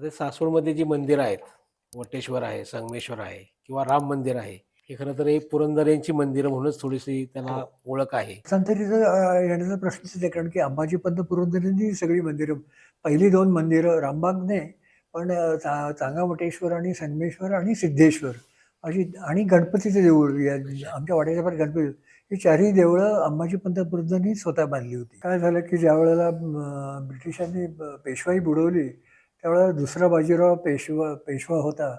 आता सासवडमध्ये जी मंदिरं आहेत, वटेश्वर आहे, संगमेश्वर आहे किंवा राम मंदिर आहे. हे खरं तर हे पुरंदऱ्यांची मंदिरं म्हणूनच थोडीशी हो. त्याला ओळख आहे. संततीचं येण्याचा प्रश्नच आहे कारण की अंबाजीपंत पुरंदरेंनी सगळी मंदिरं पहिली 2 मंदिरं रामबाग नाही, पण चांगावटेश्वर आणि संगमेश्वर आणि सिद्धेश्वर अशी आणि गणपतीचं देऊळ या अच्छा. आमच्या वाड्याच्या पण गणपती ही चारही देवळं अंबाजीपंत पुरंदरेंनी स्वतः बांधली होती. काय झालं की ज्यावेळेला ब्रिटिशांनी पेशवाई बुडवली, त्यावेळेला दुसरा बाजीराव पेशवा होता.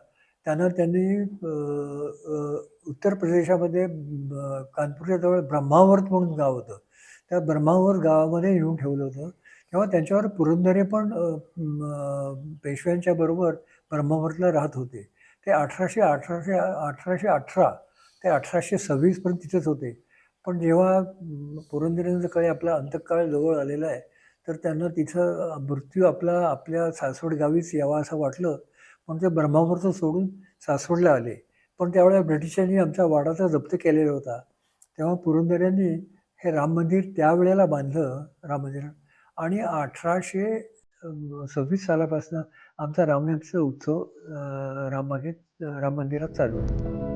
त्यांनी उत्तर प्रदेशामध्ये कानपूरच्या जवळ ब्रह्मावर्त म्हणून गाव होतं. त्या ब्रह्मावर्त गावामध्ये येऊन ठेवलं होतं. तेव्हा त्यांच्यावर पुरंदरे पण पेशव्यांच्या बरोबर ब्रह्मावर्तला राहत होते. ते 1818 ते 1826 पर्यंत तिथेच होते. पण जेव्हा पुरंदरेंचं काही आपला अंतकाळ जवळ आलेला आहे, तर त्यांना तिथं मृत्यू आपल्या सासवड गावीच यावा असं वाटलं. पण ते ब्रह्मावर्त सोडून सासवडला आले. पण त्यावेळेला ब्रिटिशांनी आमचा वाडा जप्त केलेला होता. तेव्हा पुरंदऱ्यांनी हे राम मंदिर त्यावेळेला बांधलं राम मंदिर आणि 1826 सालापासून आमचा रामनवमीचा उत्सव राम मंदिरात चालू होतो.